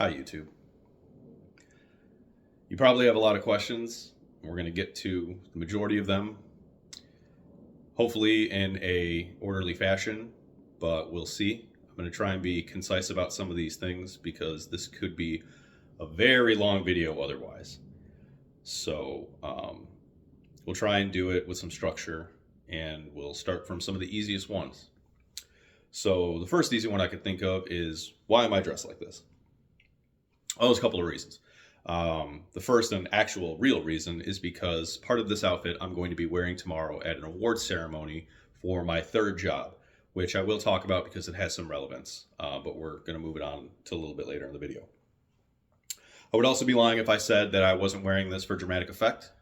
Hi, YouTube. You probably have a lot of questions. We're going to get to the majority of them, hopefully in a orderly fashion, but we'll see. I'm going to try and be concise about some of these things because this could be a very long video otherwise. So we'll try and do it with some structure, and we'll start from some of the easiest ones. So the first easy one I could think of is, why am I dressed like this? Oh, there's a couple of reasons. The first and actual real reason is because part of this outfit I'm going to be wearing tomorrow at an awards ceremony for my third job, which I will talk about because it has some relevance, but we're going to move it on to a little bit later in the video. I would also be lying if I said that I wasn't wearing this for dramatic effect.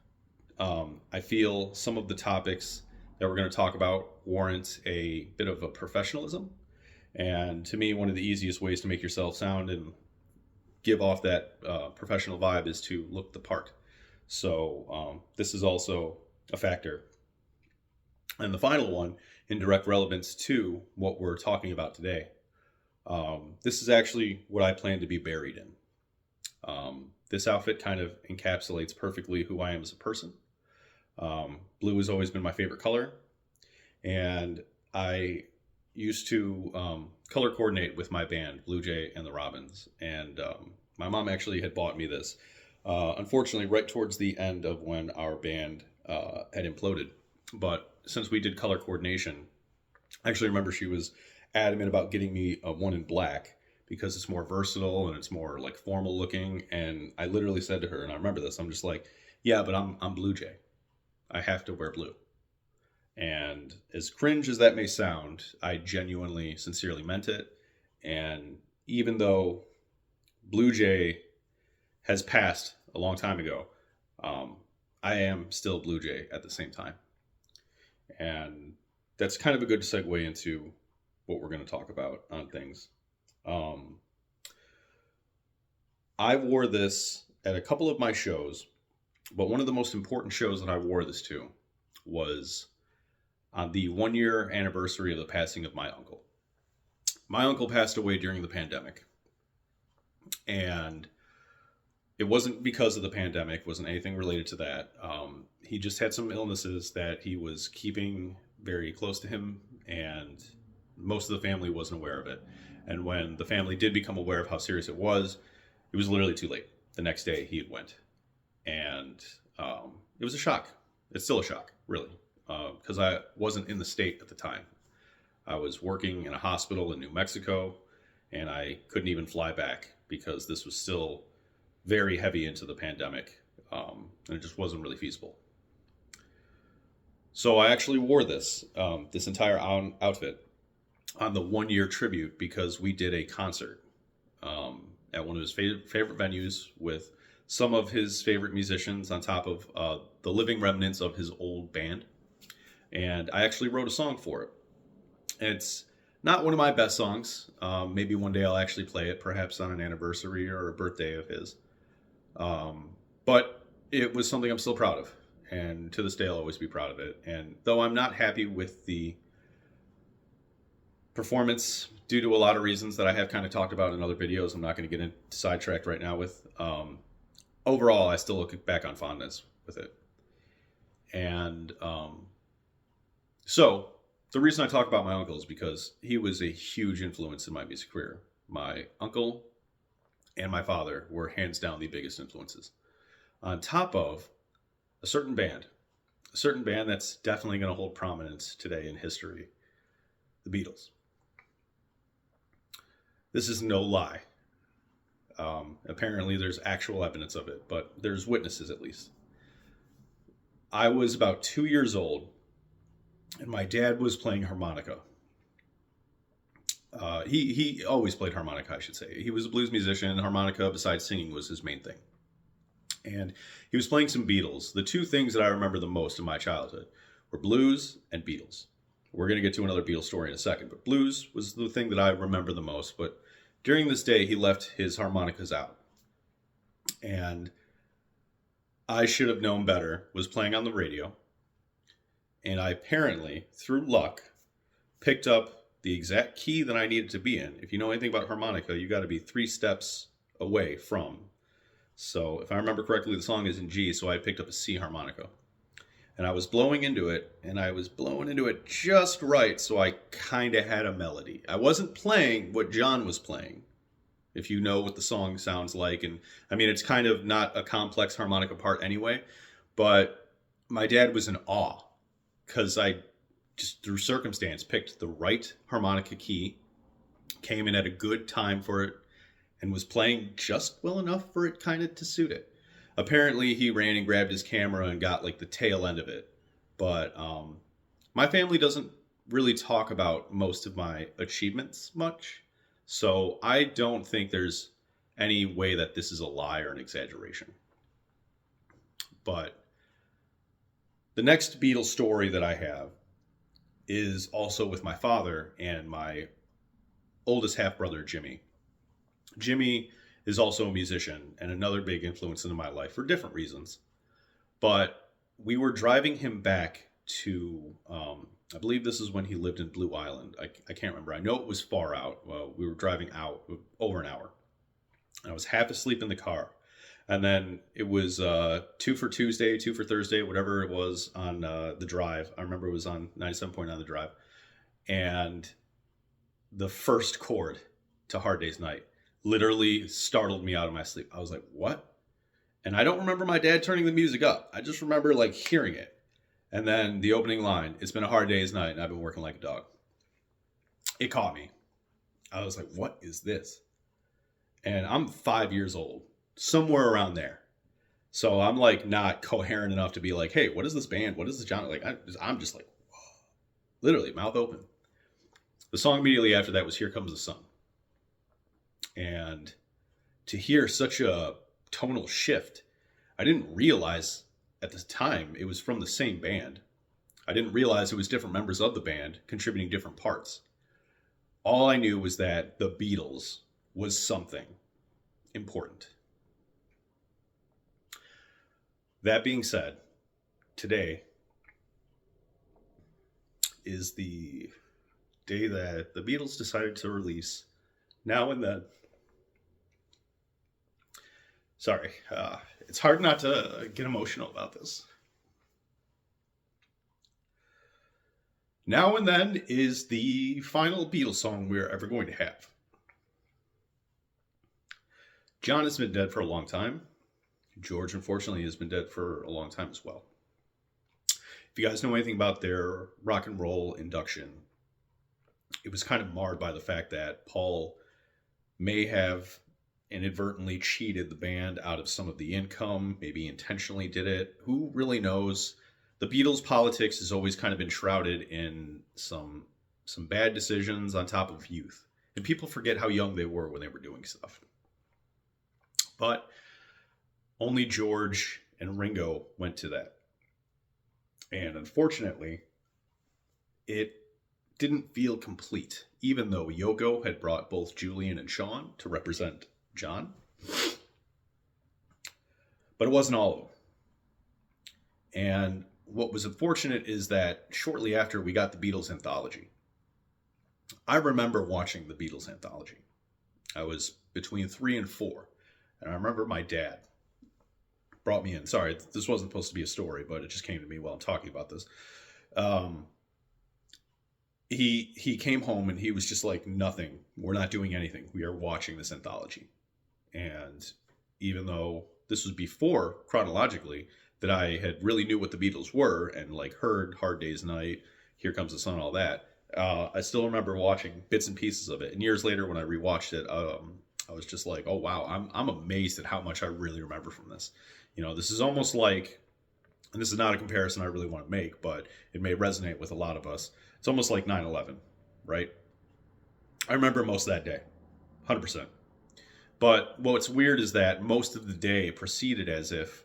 I feel some of the topics that we're going to talk about warrant a bit of a professionalism. And to me, one of the easiest ways to make yourself sound and give off that professional vibe is to look the part. So this is also a factor. And the final one, in direct relevance to what we're talking about today, this is actually what I plan to be buried in. This outfit kind of encapsulates perfectly who I am as a person. Blue has always been my favorite color, and I used to color coordinate with my band, Blue Jay and the Robins, and my mom actually had bought me this. Unfortunately, right towards the end of when our band had imploded, but since we did color coordination, I actually remember she was adamant about getting me one in black because it's more versatile and it's more like formal looking. And I literally said to her, and I remember this, I'm just like, yeah, but I'm Blue Jay. I have to wear blue. And as cringe as that may sound, I genuinely, sincerely meant it. And even though Blue Jay has passed a long time ago, I am still Blue Jay at the same time. And that's kind of a good segue into what we're going to talk about on things. I wore this at a couple of my shows, but one of the most important shows that I wore this to was on the 1 year anniversary of the passing of my uncle. My uncle passed away during the pandemic, and it wasn't because of the pandemic, wasn't anything related to that. He just had some illnesses that he was keeping very close to him, and most of the family wasn't aware of it. And when the family did become aware of how serious it was literally too late. The next day he had went, and it was a shock. It's still a shock, really, because I wasn't in the state at the time. I was working in a hospital in New Mexico, and I couldn't even fly back because this was still very heavy into the pandemic, and it just wasn't really feasible. So I actually wore this entire outfit on the 1 year tribute because we did a concert at one of his favorite venues with some of his favorite musicians on top of the living remnants of his old band. And I actually wrote a song for it. It's not one of my best songs. Maybe one day I'll actually play it, perhaps on an anniversary or a birthday of his. But it was something I'm still proud of. And to this day, I'll always be proud of it. And though I'm not happy with the performance due to a lot of reasons that I have kind of talked about in other videos, I'm not going to get into sidetracked right now with. Overall, I still look back on fondness with it. And so the reason I talk about my uncle is because he was a huge influence in my music career. My uncle and my father were hands down the biggest influences. On top of a certain band that's definitely going to hold prominence today in history, the Beatles. This is no lie. Apparently there's actual evidence of it, but there's witnesses at least. I was about 2 years old, and my dad was playing harmonica. He always played harmonica, I should say. He was a blues musician, and harmonica, besides singing, was his main thing. And he was playing some Beatles. The two things that I remember the most in my childhood were blues and Beatles. We're going to get to another Beatles story in a second, but blues was the thing that I remember the most. But during this day, he left his harmonicas out. And I should have known better, was playing on the radio. And I apparently, through luck, picked up the exact key that I needed to be in. If you know anything about harmonica, you got to be 3 steps away from. So if I remember correctly, the song is in G, so I picked up a C harmonica. And I was blowing into it, and I was blowing into it just right, so I kind of had a melody. I wasn't playing what John was playing, if you know what the song sounds like. And I mean, it's kind of not a complex harmonica part anyway, but my dad was in awe because I just through circumstance picked the right harmonica key, came in at a good time for it, and was playing just well enough for it kind of to suit it. Apparently, he ran and grabbed his camera and got like the tail end of it. But my family doesn't really talk about most of my achievements much. So I don't think there's any way that this is a lie or an exaggeration. But the next Beatles story that I have is also with my father and my oldest half brother, Jimmy. Jimmy is also a musician and another big influence into my life for different reasons. But we were driving him back to, I believe this is when he lived in Blue Island. I can't remember. I know it was far out. Well, we were driving out over an hour. I was half asleep in the car. And then it was 2 for Tuesday, 2 for Thursday, whatever it was on the drive. I remember it was on 97.9 the drive. And the first chord to Hard Day's Night literally startled me out of my sleep. I was like, what? And I don't remember my dad turning the music up. I just remember like hearing it. And then the opening line, it's been a hard day's night and I've been working like a dog. It caught me. I was like, what is this? And I'm 5 years old, somewhere around there. So I'm like not coherent enough to be like, hey, what is this band? What is this genre? Like, I'm just like, whoa. Literally mouth open. The song immediately after that was Here Comes the Sun. And to hear such a tonal shift, I didn't realize at the time it was from the same band. I didn't realize it was different members of the band contributing different parts. All I knew was that the Beatles was something important. That being said, today is the day that the Beatles decided to release Now and Then. Sorry, it's hard not to get emotional about this. Now and Then is the final Beatles song we're ever going to have. John has been dead for a long time. George, unfortunately, has been dead for a long time as well. If you guys know anything about their rock and roll induction, it was kind of marred by the fact that Paul may have inadvertently cheated the band out of some of the income, maybe intentionally did it. Who really knows? The Beatles' politics has always kind of been shrouded in some bad decisions on top of youth. And people forget how young they were when they were doing stuff. But only George and Ringo went to that. And unfortunately, it didn't feel complete, even though Yoko had brought both Julian and Sean to represent John. But it wasn't all of them. And what was unfortunate is that shortly after we got the Beatles anthology, I remember watching the Beatles anthology. I was between 3 and 4. And I remember my dad brought me in. Sorry, this wasn't supposed to be a story, but it just came to me while I'm talking about this. He came home and he was just like, nothing. We're not doing anything. We are watching this anthology. And even though this was before, chronologically, that I had really knew what the Beatles were and like heard Hard Day's Night, Here Comes the Sun, all that, I still remember watching bits and pieces of it. And years later, when I rewatched it, I was just like, oh, wow, I'm amazed at how much I really remember from this. You know, this is almost like, and this is not a comparison I really want to make, but it may resonate with a lot of us. It's almost like 9/11, right? I remember most of that day, 100%. But what's weird is that most of the day proceeded as if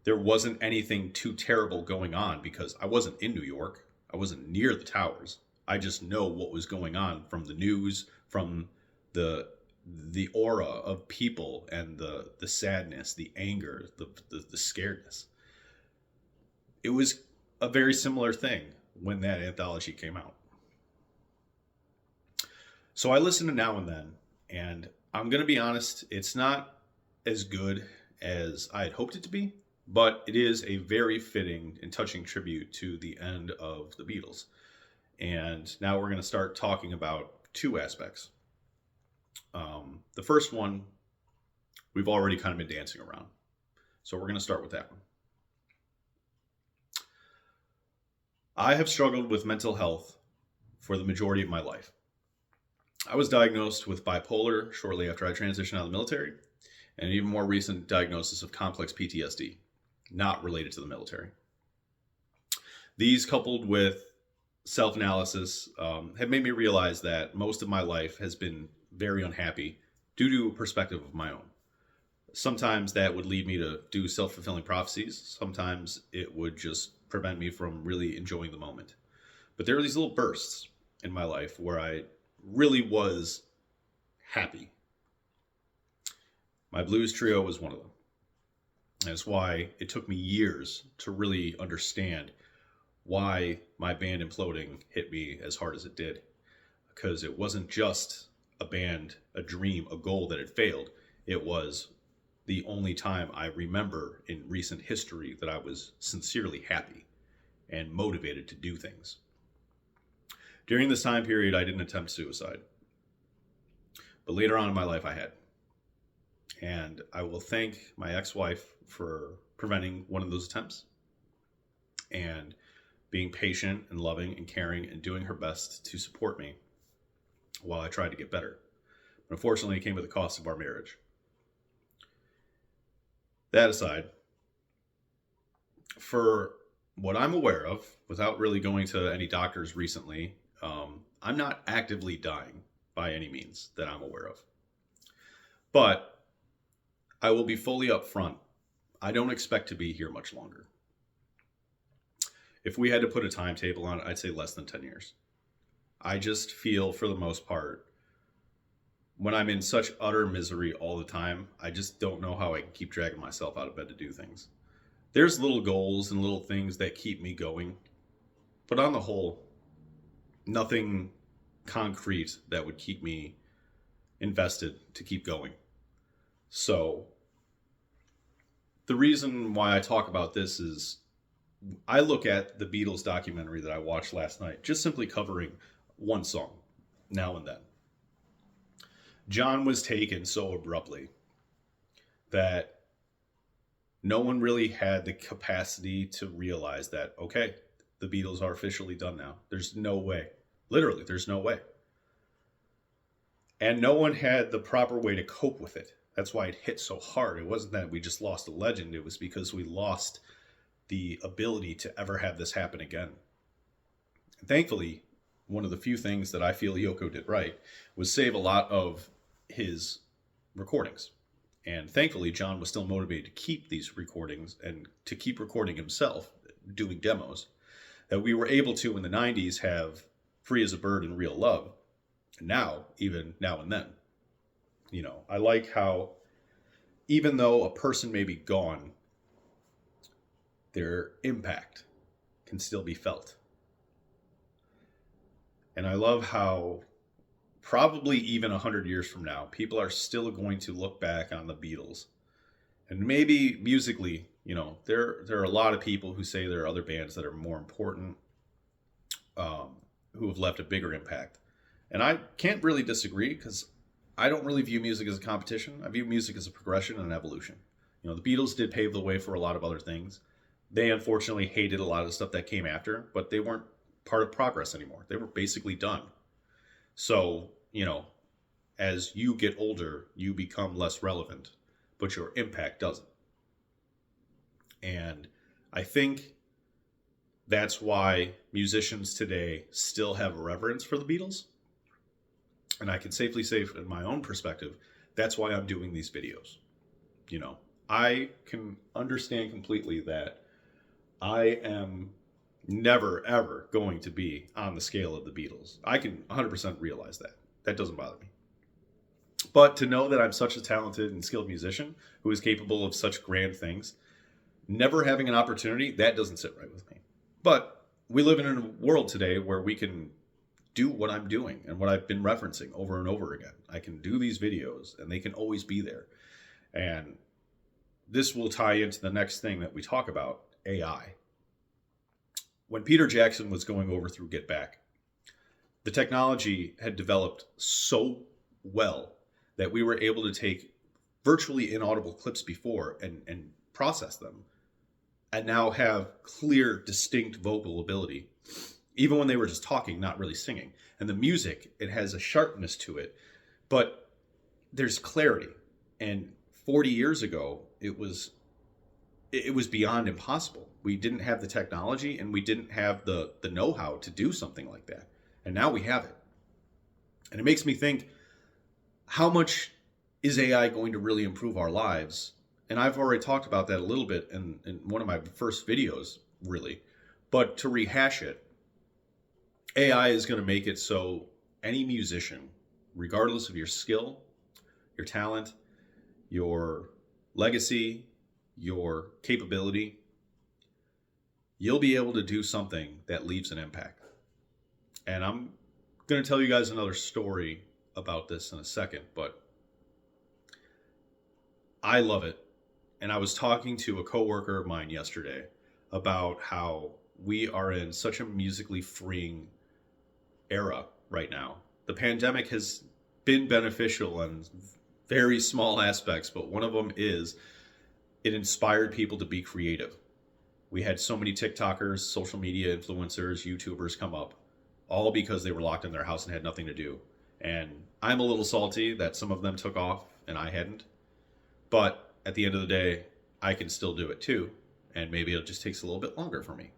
there wasn't anything too terrible going on because I wasn't in New York. I wasn't near the towers. I just know what was going on from the news, from the aura of people and the sadness, the anger, the scaredness. It was a very similar thing when that anthology came out. So I listened to Now and Then, and I'm going to be honest, it's not as good as I had hoped it to be, but it is a very fitting and touching tribute to the end of the Beatles. And now we're going to start talking about two aspects. The first one, we've already kind of been dancing around. So we're going to start with that one. I have struggled with mental health for the majority of my life. I was diagnosed with bipolar shortly after I transitioned out of the military, and an even more recent diagnosis of complex PTSD, not related to the military. These, coupled with self-analysis, have made me realize that most of my life has been very unhappy due to a perspective of my own. Sometimes that would lead me to do self-fulfilling prophecies. Sometimes it would just prevent me from really enjoying the moment. But there are these little bursts in my life where I really was happy. My blues trio was one of them. That's why it took me years to really understand why my band imploding hit me as hard as it did. Because it wasn't just a band, a dream, a goal that had failed. It was the only time I remember in recent history that I was sincerely happy and motivated to do things. During this time period, I didn't attempt suicide. But later on in my life, I had. And I will thank my ex-wife for preventing one of those attempts and being patient and loving and caring and doing her best to support me while I tried to get better. But unfortunately, it came at the cost of our marriage. That aside, for what I'm aware of, without really going to any doctors recently, I'm not actively dying by any means that I'm aware of. But I will be fully upfront. I don't expect to be here much longer. If we had to put a timetable on it, I'd say less than 10 years. I just feel, for the most part, when I'm in such utter misery all the time, I just don't know how I can keep dragging myself out of bed to do things. There's little goals and little things that keep me going, but on the whole, nothing concrete that would keep me invested to keep going. So the reason why I talk about this is I look at the Beatles documentary that I watched last night, just simply covering one song now and then. John was taken so abruptly that no one really had the capacity to realize that, okay, the Beatles are officially done now. There's no way. Literally, there's no way. And no one had the proper way to cope with it. That's why it hit so hard. It wasn't that we just lost a legend. It was because we lost the ability to ever have this happen again. And thankfully, one of the few things that I feel Yoko did right was save a lot of his recordings. And thankfully, John was still motivated to keep these recordings and to keep recording himself, doing demos, that we were able to, in the 90s, have Free as a Bird and Real Love. And now, even now and then. You know, I like how even though a person may be gone, their impact can still be felt. And I love how probably even 100 years from now, people are still going to look back on the Beatles. And maybe musically, you know, there are a lot of people who say there are other bands that are more important, who have left a bigger impact. And I can't really disagree because I don't really view music as a competition. I view music as a progression and an evolution. You know, the Beatles did pave the way for a lot of other things. They unfortunately hated a lot of the stuff that came after, but they weren't part of progress anymore. They were basically done. So, you know, as you get older, you become less relevant, but your impact doesn't. And I think that's why musicians today still have reverence for the Beatles. And I can safely say, in my own perspective, that's why I'm doing these videos. You know, I can understand completely that I am never, ever going to be on the scale of the Beatles. I can 100% realize that. That doesn't bother me. But to know that I'm such a talented and skilled musician who is capable of such grand things, never having an opportunity, that doesn't sit right with me. But we live in a world today where we can do what I'm doing and what I've been referencing over and over again. I can do these videos and they can always be there. And this will tie into the next thing that we talk about, AI. When Peter Jackson was going over through Get Back, the technology had developed so well that we were able to take virtually inaudible clips before and process them and now have clear, distinct vocal ability, even when they were just talking, not really singing. And the music, it has a sharpness to it, but there's clarity. And 40 years ago, it was beyond impossible. We didn't have the technology and we didn't have the know-how to do something like that. And now we have it. And it makes me think, how much is AI going to really improve our lives? And I've already talked about that a little bit in one of my first videos, really. But to rehash it, AI is going to make it so any musician, regardless of your skill, your talent, your legacy, your capability, you'll be able to do something that leaves an impact. And I'm going to tell you guys another story about this in a second, but I love it. And I was talking to a coworker of mine yesterday about how we are in such a musically freeing era right now. The pandemic has been beneficial in very small aspects, but one of them is it inspired people to be creative. We had so many TikTokers, social media influencers, YouTubers come up, all because they were locked in their house and had nothing to do. And I'm a little salty that some of them took off and I hadn't. But at the end of the day, I can still do it too. And maybe it just takes a little bit longer for me.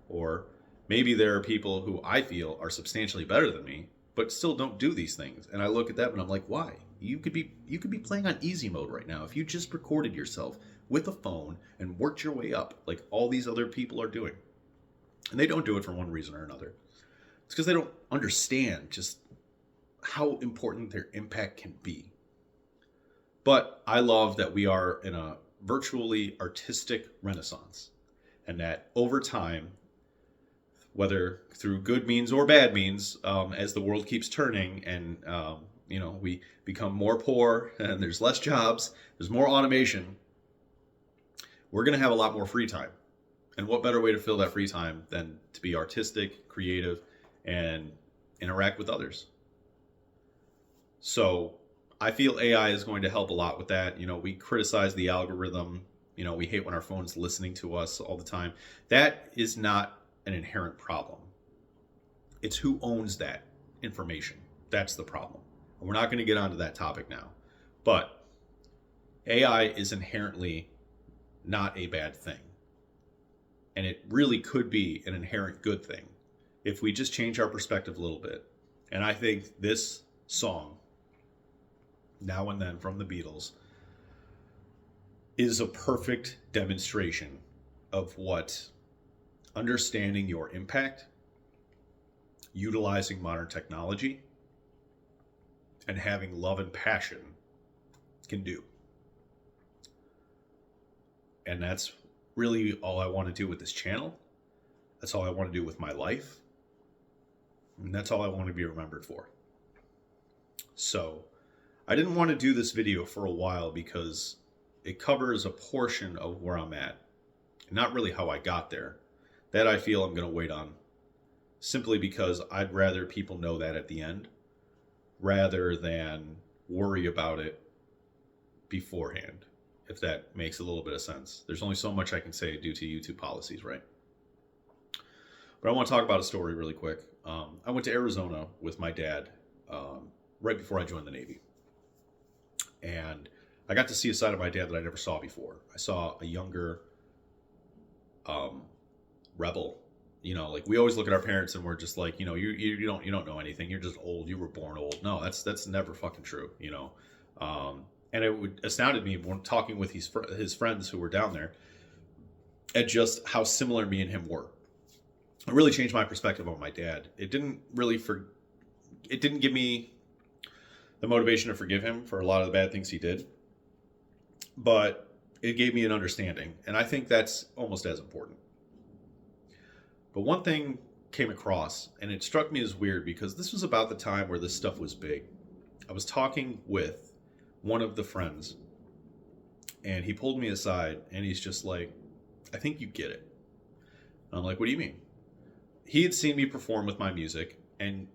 Or maybe there are people who I feel are substantially better than me, but still don't do these things. And I look at them and I'm like, why? You could be playing on easy mode right now if you just recorded yourself with a phone and worked your way up like all these other people are doing. And they don't do it for one reason or another. It's because they don't understand just how important their impact can be. But I love that we are in a virtually artistic renaissance, and that over time, whether through good means or bad means, as the world keeps turning and we become more poor and there's less jobs, there's more automation, we're going to have a lot more free time. And what better way to fill that free time than to be artistic, creative, and interact with others? So I feel AI is going to help a lot with that. We criticize the algorithm. We hate when our phone's listening to us all the time. That is not an inherent problem. It's who owns that information. That's the problem. And we're not going to get onto that topic now. But AI is inherently not a bad thing. And it really could be an inherent good thing if we just change our perspective a little bit. And I think this song, Now and Then from the Beatles, is a perfect demonstration of what understanding your impact, utilizing modern technology, and having love and passion can do. And that's really all I want to do with this channel. That's all I want to do with my life. And that's all I want to be remembered for. So I didn't want to do this video for a while because it covers a portion of where I'm at. Not really how I got there. That I feel I'm going to wait on. Simply because I'd rather people know that at the end, rather than worry about it beforehand, if that makes a little bit of sense. There's only so much I can say due to YouTube policies, right? But I want to talk about a story really quick. I went to Arizona with my dad right before I joined the Navy. And I got to see a side of my dad that I never saw before. I saw a younger rebel. Like we always look at our parents and we're just like, you don't know anything. You're just old. You were born old. No, that's never fucking true. And it astounded me when talking with his friends who were down there at just how similar me and him were. It really changed my perspective on my dad. It didn't give me the motivation to forgive him for a lot of the bad things he did, but it gave me an understanding. And I think that's almost as important. But one thing came across, and it struck me as weird because this was about the time where this stuff was big. I was talking with one of the friends And he pulled me aside and he's just like, I think you get it. And I'm like, what do you mean? He had seen me perform with my music, and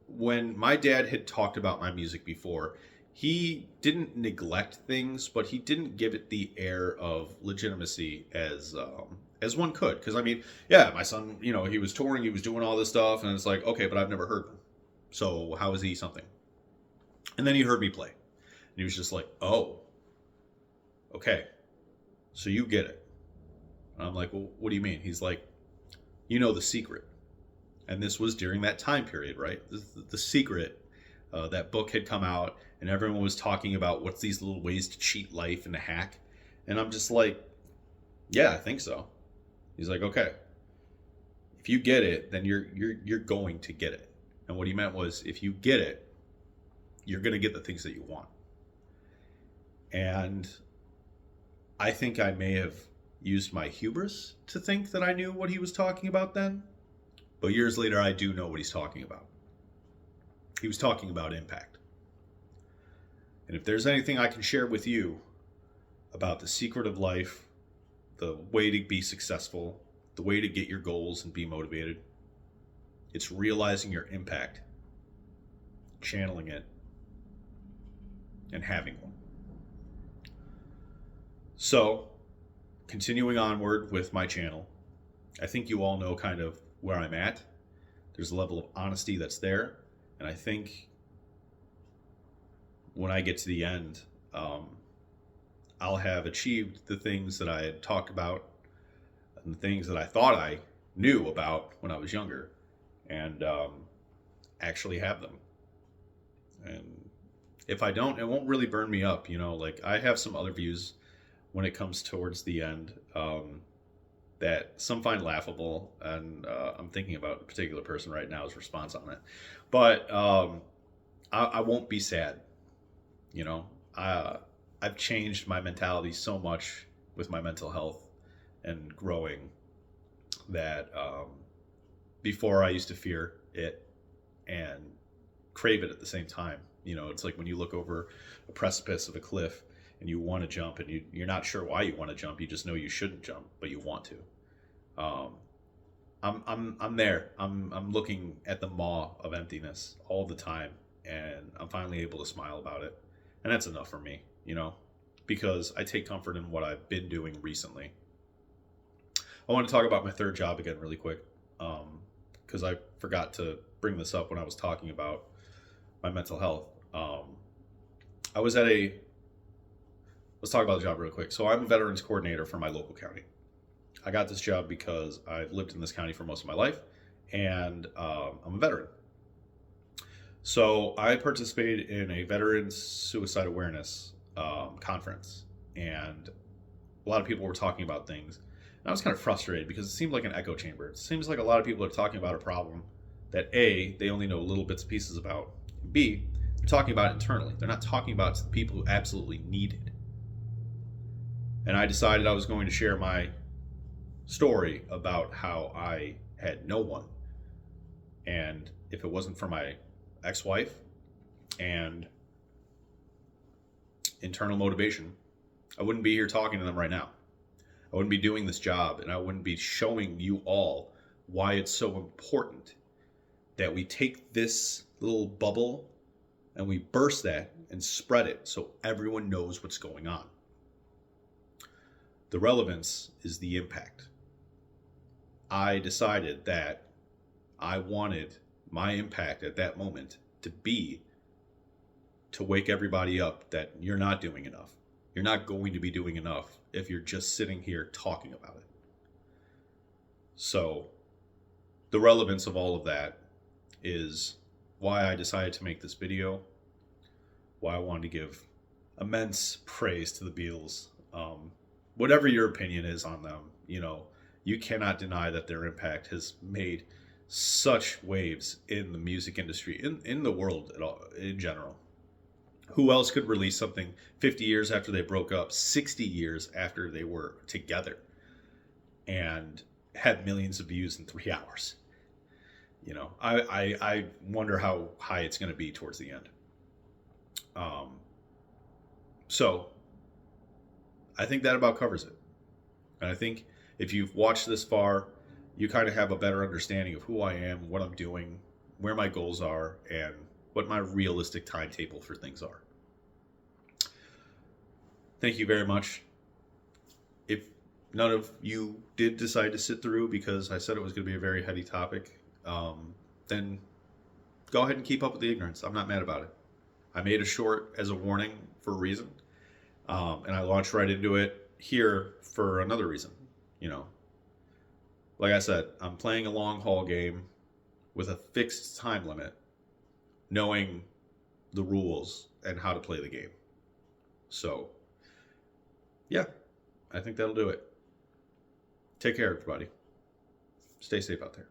when my dad had talked about my music before, he didn't neglect things, but he didn't give it the air of legitimacy as one could. Because I mean, yeah, my son, he was touring, he was doing all this stuff, and it's like, okay, but I've never heard him. So how is he something? And then he heard me play, and he was just like, oh, okay, so you get it. And I'm like, well, what do you mean? He's like, you know the secret. And this was during that time period, right? The secret, that book had come out, and everyone was talking about what's these little ways to cheat life and to hack. And I'm just like, yeah, I think so. He's like, okay, if you get it, then you're going to get it. And what he meant was, if you get it, you're going to get the things that you want. And I think I may have used my hubris to think that I knew what he was talking about then. But years later, I do know what he's talking about. He was talking about impact. And if there's anything I can share with you about the secret of life, the way to be successful, the way to get your goals and be motivated, it's realizing your impact, channeling it, and having one. So, continuing onward with my channel, I think you all know kind of where I'm at. There's a level of honesty that's there. And I think when I get to the end, I'll have achieved the things that I had talked about and the things that I thought I knew about when I was younger, and actually have them. And if I don't, it won't really burn me up. Like, I have some other views when it comes towards the end, that some find laughable, and I'm thinking about a particular person right now's response on it. But I won't be sad. I've changed my mentality so much with my mental health and growing that before I used to fear it and crave it at the same time. It's like when you look over a precipice of a cliff and you want to jump, and you're not sure why you want to jump. You just know you shouldn't jump, but you want to. I'm there. I'm looking at the maw of emptiness all the time, and I'm finally able to smile about it, and that's enough for me, because I take comfort in what I've been doing recently. I want to talk about my third job again really quick, because I forgot to bring this up when I was talking about my mental health. Let's talk about the job real quick. So I'm a veterans coordinator for my local county. I got this job because I've lived in this county for most of my life, and I'm a veteran. So I participated in a veterans suicide awareness conference, and a lot of people were talking about things. And I was kind of frustrated because it seemed like an echo chamber. It seems like a lot of people are talking about a problem that A, they only know little bits and pieces about, and B, they're talking about it internally. They're not talking about it to the people who absolutely need it. And I decided I was going to share my story about how I had no one. And if it wasn't for my ex-wife and internal motivation, I wouldn't be here talking to them right now. I wouldn't be doing this job, and I wouldn't be showing you all why it's so important that we take this little bubble and we burst that and spread it so everyone knows what's going on. The relevance is the impact. I decided that I wanted my impact at that moment to be to wake everybody up that you're not doing enough. You're not going to be doing enough if you're just sitting here talking about it. So the relevance of all of that is why I decided to make this video, why I wanted to give immense praise to the Beatles. Whatever your opinion is on them, you cannot deny that their impact has made such waves in the music industry, in the world at all, in general. Who else could release something 50 years after they broke up, 60 years after they were together, and had millions of views in 3 hours? I wonder how high it's going to be towards the end. So I think that about covers it. And I think if you've watched this far, you kind of have a better understanding of who I am, what I'm doing, where my goals are, and what my realistic timetable for things are. Thank you very much. If none of you did decide to sit through because I said it was going to be a very heady topic, then go ahead and keep up with the ignorance. I'm not mad about it. I made a short as a warning for a reason, and I launched right into it here for another reason. You know, like I said, I'm playing a long haul game with a fixed time limit, knowing the rules and how to play the game. So, yeah, I think that'll do it. Take care, everybody. Stay safe out there.